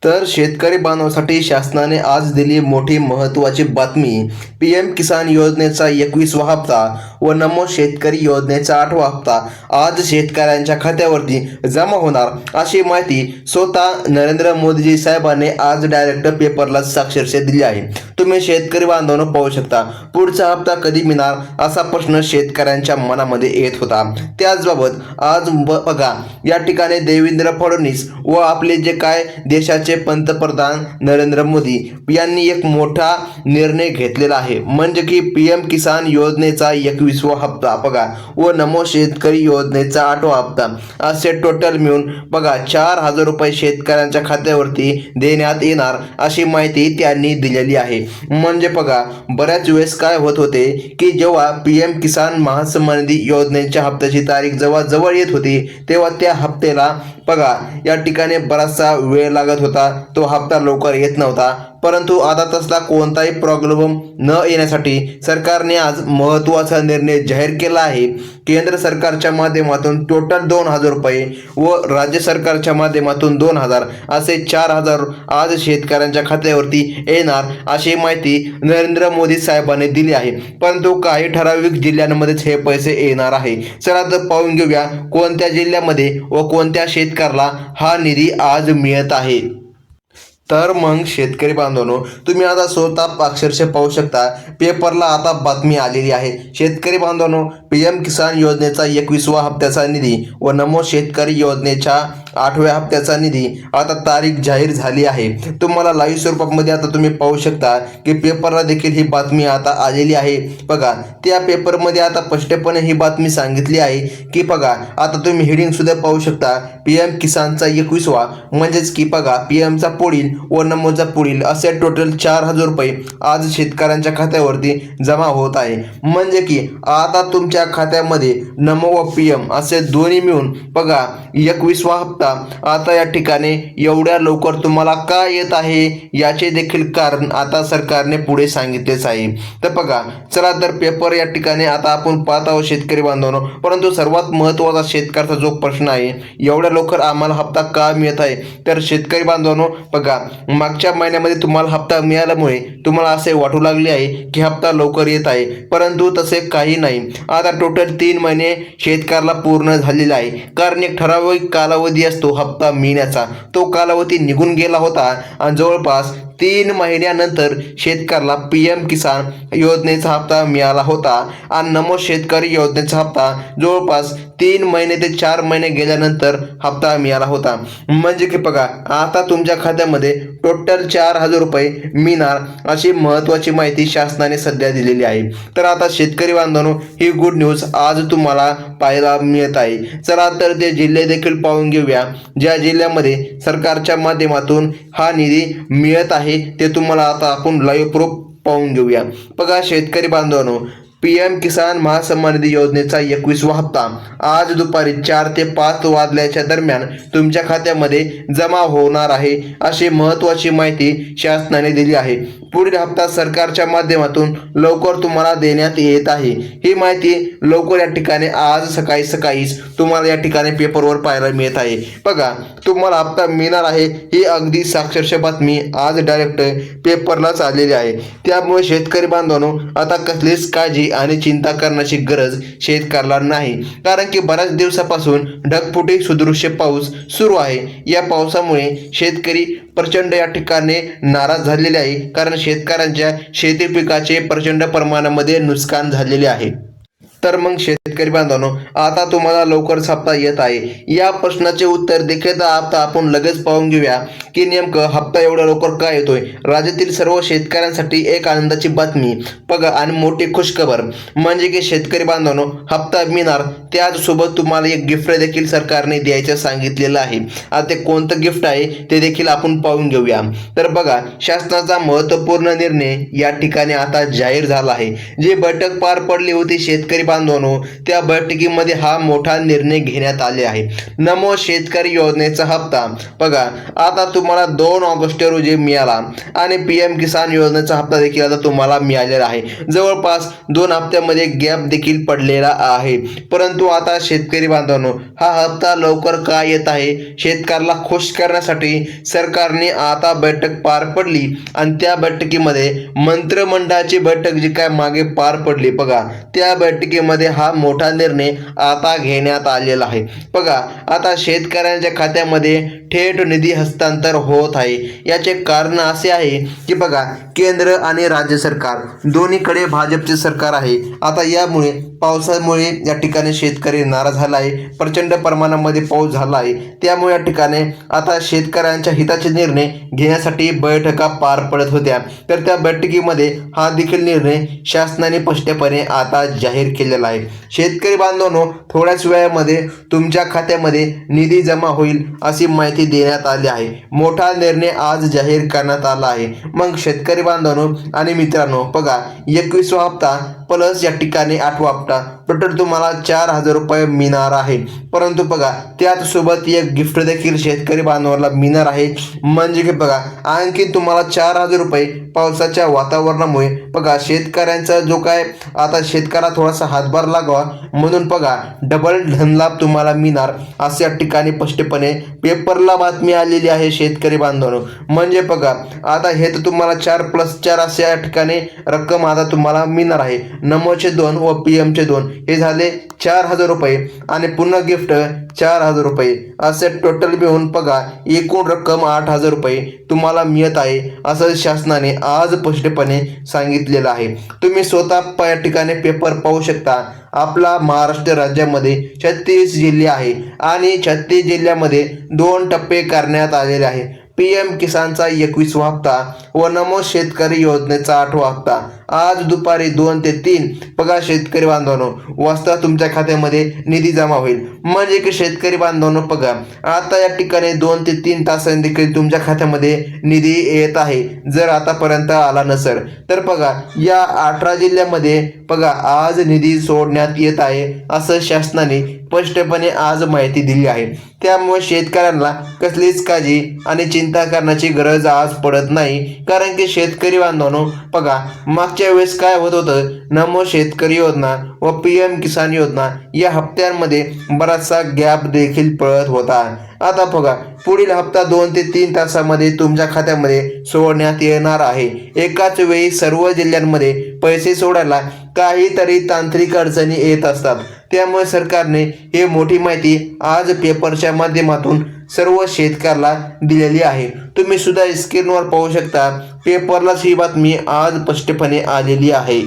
तर शेतकरी बांधवांसाठी शासनाने आज दिली मोठी महत्त्वाची बातमी। पीएम किसान योजनेचा 21वा हप्ता व नमो शेतकरी योजनेचा 8वा हप्ता आज शेतकऱ्यांच्या खात्यावरती जमा होणार, अशी माहिती स्वतः नरेंद्र मोदीजी साहेबांनी आज डायरेक्ट पेपरला साक्षरशा दिली आहे। तुम्ही शेतकरी बांधवांनो पाहू शकता, पुढचा हप्ता कधी मिळणार असा प्रश्न शेतकऱ्यांच्या मनामध्ये येत होता। त्याचबाबत आज बघा, या ठिकाणी देवेंद्र फडणवीस व आपले जे काय देशाचे पंतप्रधान नरेंद्र मोदी यांनी एक मोठा निर्णय घेतलेला आहे, म्हणजे की पीएम किसान योजनेचा 21वा हप्ता बघा व नमो शेतकरी योजनेचा 8वा हप्ता असे टोटल मिळून बघा 4,000 रुपये शेतकऱ्यांच्या खात्यावरती देण्यात येणार, अशी माहिती त्यांनी दिलेली आहे। म्हणजे बघा, बऱ्याच वेळेस काय होत होते की जेव्हा पीएम किसान महासन्मान निधी योजनेच्या हप्त्याची तारीख जेव्हा जवळ येत होती तेव्हा त्या हप्त्याला बघा या ठिकाणी बराचसा वेळ लागत होता, तो हप्ता लवकर येत नव्हता। परंतु आता तसला कोणताही प्रॉब्लेम न येण्यासाठी सरकारने आज महत्त्वाचा निर्णय जाहीर केला आहे। केंद्र सरकारच्या माध्यमातून टोटल 2,000 रुपये व राज्य सरकारच्या माध्यमातून 2,000 असे 4,000 आज शेतकऱ्यांच्या खात्यावरती येणार, अशी माहिती नरेंद्र मोदी साहेबांनी दिली आहे। परंतु काही ठराविक जिल्ह्यांमध्येच हे पैसे येणार आहे। चला तर पाहून घेऊया कोणत्या जिल्ह्यामध्ये व कोणत्या शेतकऱ्याला हा निधी आज मिळत आहे। तर मग शेतकरी बांधवांनो, तुम्ही आता स्वतः अक्षरशः पाहू शकता, पेपरला आता बातमी आलेली आहे। शेतकरी बांधवांनो, पीएम किसान योजनेचा 21वा हप्त्याचा निधी व नमो शेतकरी योजनेच्या 8व्या हप्त्याचा निधी आता तारीख जाहीर झाली आहे। तुम्हाला लाईव्ह स्वरूपामध्ये आता तुम्ही पाहू शकता की पेपरला देखील ही बातमी आता आलेली आहे। बघा, त्या पेपरमध्ये आता स्पष्टपणे ही बातमी सांगितली आहे की बघा, आता तुम्ही हेडिंग सुद्धा पाहू शकता, पीएम किसानचा 21वा म्हणजेच की बघा पीएमचा पुढील व नमोचा पुढील असे टोटल 4,000 रुपये आज शेतकऱ्यांच्या खात्यावरती जमा होत आहे। म्हणजे की आता तुमच्या खात्यामध्ये नमो व पीएम असे दोन्ही मिळून बघा 21वा हप्ता आता या ठिकाणी एवढ्या लवकर तुम्हाला का येत आहे याचे देखील कारण आता सरकारने पुढे सांगितलेच आहे। तर बघा, चला तर पेपर या ठिकाणी आता आपण पाहत आहोत शेतकरी बांधवांनो। परंतु सर्वात महत्त्वाचा शेतकऱ्याचा जो प्रश्न आहे, एवढ्या लवकर आम्हाला हप्ता का मिळत आहे, तर शेतकरी बांधवांनो बघा, मागच्या महिन्यामध्ये तुम्हाला हप्ता मिळाल्यामुळे तुम्हाला असे वाटू लागले आहे की हप्ता लवकर येत आहे, परंतु तसे काही नाही। आता टोटल 3 महिने शेतकऱ्याला पूर्ण झालेला आहे, कारण एक ठराविक कालावधी असतो हप्ता मिळण्याचा, तो कालावधी निघून गेला होता आणि जवळपास 3 महिन्यानंतर शेतकऱ्याला पीएम किसान योजनेचा हप्ता मिळाला होता आणि नमो शेतकरी योजनेचा हप्ता जवळपास 3 महिने ते 4 महिने गेल्यानंतर हप्ता मिळाला होता। म्हणजे की बघा, आता तुमच्या खात्यामध्ये टोटल 4,000 रुपये मिळणार, अशी महत्त्वाची माहिती शासनाने सध्या दिलेली आहे। तर आता शेतकरी बांधवांनो, ही गुड न्यूज आज तुम्हाला पाहायला मिळत आहे। चला तर ते जिल्हे देखील पाहून घेऊया, ज्या जिल्ह्यामध्ये सरकारच्या माध्यमातून हा निधी मिळत आहे ते तुम्हाला आता आपण लाईव्ह प्रूफ पाहून घेऊया। बघा शेतकरी बांधवांनो, पीएम किसान महासन्मान निधी योजनेचा 21वा हप्ता आज दुपारी 4 ते 5 वाजल्याच्या दरम्यान तुमच्या खात्यामध्ये जमा होणार आहे, अशी महत्त्वाची माहिती शासनाने दिली आहे। पुढील हप्ता सरकारच्या माध्यमातून लवकर तुम्हाला देण्यात येत आहे। ही माहिती लवकर या ठिकाणी आज सकाळीच तुम्हाला या ठिकाणी पेपरवर पाहायला मिळत आहे। बघा, तुम्हाला हप्ता मिळणार आहे ही अगदी साक्षरशा बातमी आज डायरेक्ट पेपरलाच आलेली आहे। त्यामुळे शेतकरी बांधवांनो, आता कसलीच काळजी आणि चिंता करण्याची गरज शेतकऱ्याला नाही, कारण की बऱ्याच दिवसापासून ढगफुटी सदृश्य पाऊस सुरू आहे। या पावसामुळे शेतकरी प्रचंड या ठिकाणी नाराज झालेले आहे, कारण शेतकऱ्यांच्या शेती पिकाचे प्रचंड प्रमाणामध्ये नुकसान झालेले आहे। तर मग शेतकरी बांधवांनो, आता तुम्हाला लवकरच हप्ता येत आहे, या प्रश्नाचे उत्तर देखील आता आपण लगेच पाहून घेऊया की नेमकं हप्ता एवढ्या लवकर का येतोय। राज्यातील सर्व शेतकऱ्यांसाठी एक आनंदाची बातमी बघा आणि मोठी खुशखबर, म्हणजे की शेतकरी बांधवांनो, हप्ता मिळणार त्याचसोबत तुम्हाला एक गिफ्ट देखील सरकारने द्यायचं सांगितलेलं आहे। आता ते कोणतं गिफ्ट आहे ते देखील आपण पाहून घेऊया। तर बघा, शासनाचा महत्त्वपूर्ण निर्णय या ठिकाणी आता जाहीर झाला आहे। जी बैठक पार पडली होती शेतकरी बांधवांनो, त्या बैठकीमध्ये हा मोठा निर्णय घेण्यात आले आहे. नमो शेतकरी योजनेचा हप्ता बघा आता तुम्हाला 2 ऑगस्ट रोजी मिळाला आणि PM किसान योजनेचा हप्ता देखील आता तुम्हाला मिळालेला आहे. जवळपास 2 हप्त्यामध्ये गॅप देखील पडलेला आहे. परंतु आता शेतकरी बांधवांनो, हा हप्ता लवकर का येत आहे? शेतकऱ्याला खुश करण्यासाठी सरकारने आता बैठक पार पडली आणि त्या बैठकीमध्ये मंत्रिमंडळाची बैठक जी काय मागे पार पडली बघा, त्या बैठकीमध्ये हा मोठा निर्णय आता घेण्यात आलेला आहे. बघा आता शेतकऱ्यांच्या खात्यामध्ये थेट निधी हस्तांतर होत आहे. याचे कारण असे आहे की बघा, केंद्र आणि राज्य सरकार दोन्हीकडे भाजपचे सरकार आहे. आता यामुळे पावसामुळे या ठिकाणी शेतकरी नाराज झाला आहे. प्रचंड प्रमाणामध्ये पाऊस झाला आहे. त्यामुळे या ठिकाणी आता शेतकऱ्यांच्या हिताचे निर्णय घेण्यासाठी बैठका पार पडत होत्या. तर त्या बैठकीमध्ये हा देखील निर्णय शासनाने स्पष्टपणे आता जाहीर केलेला आहे. शेतकरी बांधवांनो, थोड्याच वेळामध्ये तुमच्या खात्यामध्ये निधी जमा होईल अशी माहिती देण्यात आली आहे. मोठा निर्णय आज जाहीर करण्यात आला आहे. मग शेतकरी बांधवांनो आणि मित्रांनो, बघा 21वा हप्ता प्लस या ठिकाणी 8वा हप्ता टोटल तुम्हाला 4,000 रुपये मिळणार आहे. परंतु बघा त्याच सोबत एक गिफ्ट देखील शेतकरी बांधवांना मिळणार आहे. म्हणजे की बघा आणखी तुम्हाला 4,000 रुपये पावसाच्या वातावरणामुळे बघा शेतकऱ्यांचा जो काय आता शेतकऱ्याला थोडासा हातभार लागावा म्हणून बघा डबल धनलाभ तुम्हाला मिळणार असे या ठिकाणी स्पष्टपणे पेपरला बातमी आलेली आहे शेतकरी बांधवांनो. म्हणजे बघा आता हे तर तुम्हाला 4+4 असे या ठिकाणी रक्कम आता तुम्हाला मिळणार आहे. नमोचे 2 व PMचे 2 हे झाले 4,000 रुपये आणि पुन्हा गिफ्ट 4,000 रुपये असे टोटल मिळून बघा एकूण रक्कम 8,000 रुपये तुम्हाला मिळत आहे असं शासनाने आज स्पष्टपणे सांगितलेलं आहे. तुम्ही स्वतः या ठिकाणी पेपर पाहू शकता. आपला महाराष्ट्र राज्यामध्ये 36 जिल्हे आहे आणि 36 जिल्ह्यामध्ये 2 टप्पे करण्यात आलेले आहे. PM किसानचा 21वा हप्ता व नमो शेतकरी योजनेचा 8वा हप्ता आज दुपारी 2 ते 3 बघा शेतकरी बांधवांनो वाजता तुमच्या खात्यामध्ये निधी जमा होईल. म्हणजे की शेतकरी बांधवांनो बघा आता या ठिकाणी 2 ते 3 तासांनी देखील तुमच्या खात्यामध्ये निधी येत आहे. जर आतापर्यंत आला नसेल तर बघा या 18 जिल्ह्यामध्ये बघा आज निधी सोडण्यात येत आहे असं शासनाने स्पष्टपणे आज माहिती दिली आहे. त्यामुळे शेतकऱ्यांना कसलीच काळजी आणि चिंता करण्याची गरज आज पडत नाही. कारण की शेतकरी बांधवांनो बघा मागच्या वेळेस काय होत होतं, नमो शेतकरी योजना व PM किसान योजना या हप्त्यांमध्ये बराचसा गॅप देखील पडत होता. आता बघा पुढील हप्ता 2 ते 3 तासामध्ये तुमच्या खात्यामध्ये सोडण्यात येणार आहे. एकाच वेळी सर्व जिल्ह्यांमध्ये पैसे सोडायला काहीतरी तांत्रिक अडचणी येत असतात. त्यामुळे सरकारने ही मोठी माहिती आज पेपरच्या माध्यमातून सर्व शेतकऱ्याला दिलेली आहे. तुम्ही सुद्धा स्क्रीनवर पाहू शकता. पेपरलाच ही बातमी आज स्पष्टपणे आलेली आहे.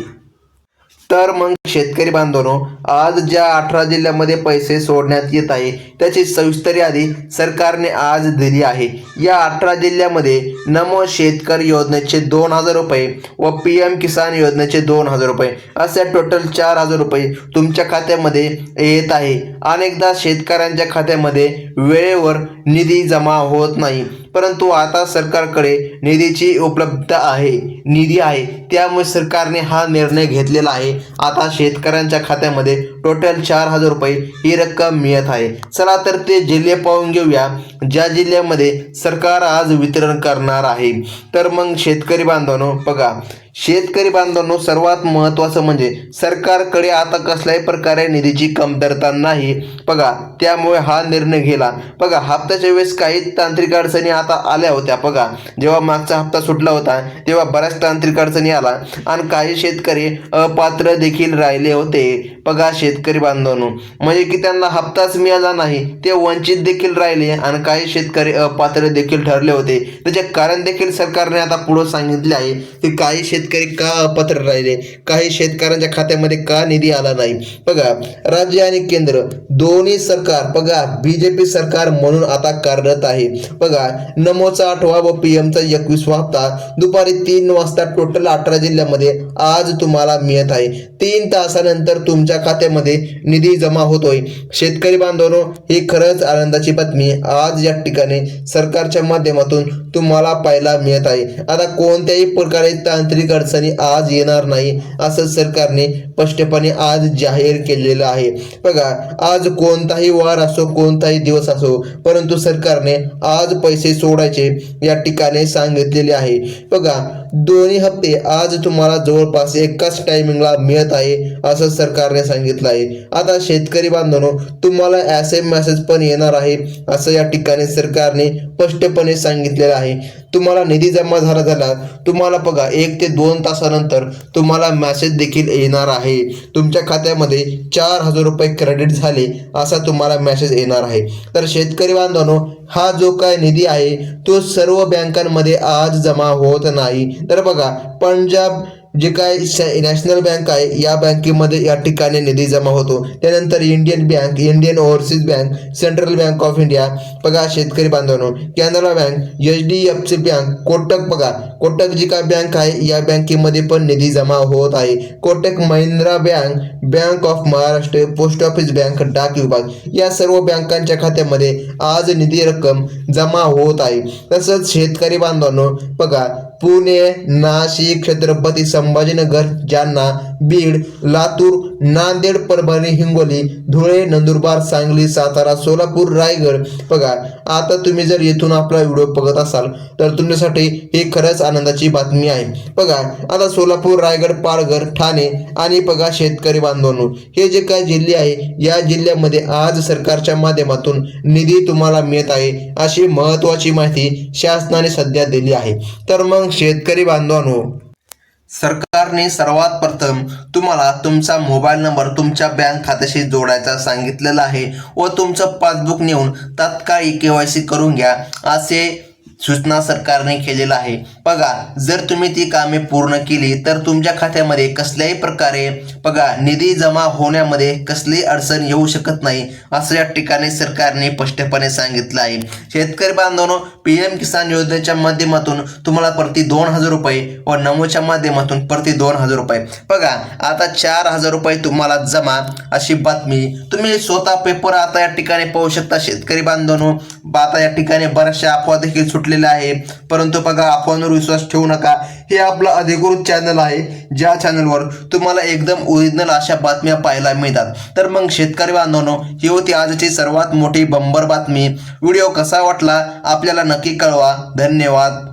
तर मग शेतकरी बांधवांनो, आज ज्या 18 जिल्ह्यामध्ये पैसे सोडण्यात येत आहे त्याची सविस्तर यादी सरकारने आज दिली आहे. या 18 जिल्ह्यामध्ये नमो शेतकरी योजनेचे 2,000 रुपये व PM किसान योजनेचे 2,000 रुपये असे टोटल 4,000 रुपये तुमच्या खात्यामध्ये येत आहे. अनेकदा शेतकऱ्यांच्या खात्यामध्ये वेळेवर निधी जमा होत नाही, परंतु आता सरकारकडे निधीची उपलब्धता आहे, निधी आहे. त्यामुळे सरकारने हा निर्णय घेतलेला आहे. आता शेतकऱ्यांच्या खात्यामध्ये टोटल 4,000 रुपये ही रक्कम मिळत आहे. चला तर ते जिल्हे पाहून घेऊया ज्या जिल्ह्यामध्ये सरकार आज वितरण करणार आहे. तर मग शेतकरी बांधवांनो बघा, शेतकरी बांधवांनो सर्वात महत्त्वाचं म्हणजे सरकारकडे आता कसल्याही प्रकारे निधीची कमतरता नाही बघा. त्यामुळे हा निर्णय घेतला. बघा हप्त्याच्या वेळेस काही तांत्रिक अडचणी आता आल्या होत्या. बघा जेव्हा मागचा हप्ता सुटला होता तेव्हा बऱ्याच तांत्रिक अडचणी आला आणि काही शेतकरी अपात्र देखील राहिले होते. बघा शेतकरी बांधवांनो, म्हणजे की त्यांना हप्ताच मिळाला नाही, ते वंचित देखील राहिले आणि काही शेतकरी अपात्र देखील ठरले होते. त्याचे कारण देखील सरकारने आता पुढे सांगितले आहे की काही शेतकरी का अपात्र राहिले, काही शेतकऱ्यांच्या खात्यामध्ये का निधी आला नाही. बघा राज्य आणि केंद्र दोन्ही सरकार बघा BJP सरकार म्हणून आता कार्यरत आहे. बघा नमोचा 8वा व PMचा 21वा हप्ता दुपारी 3 वाजता टोटल 18 जिल्ह्यामध्ये आज तुम्हाला मिळत आहे. 3 तासानंतर तुमच्या खात्यामध्ये निधी जमा होतोय. शेतकरी बांधवांनो, ही खरंच आनंदाची बातमी आज या ठिकाणी सरकारच्या माध्यमातून तुम्हाला पाहायला मिळत आहे. आता कोणत्याही प्रकारे तांत्रिक आर्थिक अडचणी आज येणार नाही असं सरकारने स्पष्टपणे आज जाहीर केलेलं आहे। बघा, आज कोणताही वार असो, कोणताही दिवस असो, परंतु सरकारने आज पैसे सोडायचे या ठिकाणी सांगितलेले आहे। बघा, दोन्ही हप्ते आज तुम्हाला जवळपास एकाच टायमिंगला मिळत आहे असं सरकारने सांगितलं आहे। आता शेतकरी बांधवांनो, तुम्हाला SMS पण येणार आहे असं या ठिकाणी सरकारने स्पष्टपणे सांगितलेलं आहे। तुम्हाला निधी जमा झाला तुम्हाला बघा 1 ते 2 तासानंतर तुम्हाला मेसेज देखील येणार आहे। तुमच्या खात्यामध्ये 4,000 रुपये क्रेडिट झाले असा तुम्हाला मेसेज येणार आहे। तर शेतकरी बांधवांनो, हा जो काय निधी आहे तो सर्व बँकांमध्ये आज जमा होत नाही। तर बघा, पंजाब जे काय नॅशनल बँक आहे या बँकेमध्ये या ठिकाणी निधी जमा होतो। त्यानंतर Indian bank, Indian overseas bank, central bank of India, बघा शेतकरी बांधवांनो, Canara bank, HDFC bank, Kotak, बघा कोटक जी काय बँक आहे या बँकेमध्ये पण निधी जमा होत आहे। Kotak Mahindra bank, bank of Maharashtra, post office bank, डाक विभाग या सर्व बँकांच्या खात्यामध्ये आज निधी रक्कम जमा होत आहे। तसंच शेतकरी बांधवांनो, बघा पुणे, नाशिक, छत्रपती संभाजीनगर, जालना, बीड, लातूर, नांदेड, परभणी, हिंगोली, धुळे, नंदुरबार, सांगली, सातारा, सोलापूर, रायगड, बघा आता तुम्ही जर येथून आपला व्हिडिओ बघत असाल तर तुमच्यासाठी ही खरंच आनंदाची बातमी आहे। बघा, आता सोलापूर, रायगड, पालघर, ठाणे आणि बघा शेतकरी बांधवांनो, हे जे काय जिल्हे आहे या जिल्ह्यामध्ये आज सरकारच्या माध्यमातून निधी तुम्हाला मिळत आहे अशी महत्त्वाची माहिती शासनाने सध्या दिली आहे। तर मग शेतकरी बांधवांनो, सरकारने सर्वात प्रथम तुम्हाला तुमचा मोबाईल नंबर तुमच्या बँक खात्याशी जोडायचा सांगितलेला आहे व तुमचं पासबुक नेऊन तात्काळ KYC करून घ्या असे सूचना सरकारने केलेला आहे। बघा, जर तुम्ही ती कामे पूर्ण केली तर तुमच्या खात्यामध्ये कसल्याही प्रकारे बघा निधी जमा होण्यामध्ये कसलीही अडचण येऊ शकत नाही असं या ठिकाणी सरकारने स्पष्टपणे सांगितलं आहे। शेतकरी बांधवांनो, PM किसान योजनेच्या माध्यमातून तुम्हाला प्रति 2,000 रुपये व नमोच्या माध्यमातून प्रति 2,000 रुपये, बघा आता 4,000 रुपये तुम्हाला जमा अशी बातमी तुम्ही स्वतः पेपर आता या ठिकाणी पाहू शकता। शेतकरी बांधवांनो, आता या ठिकाणी बऱ्याचशा अफवा देखील सुटलेल्या आहे, परंतु बघा अफवांवर विश्वास ठेवू नका। हे आपलं अधिकृत चॅनल आहे, ज्या चॅनलवर तुम्हाला एकदम ओरिजिनल अशा बातम्या पाहायला मिळतात। तर मग शेतकरी बांधवांनो, ही होती आजची सर्वात मोठी बंपर बातमी। व्हिडिओ कसा वाटला आपल्याला नक्की कळवा। धन्यवाद।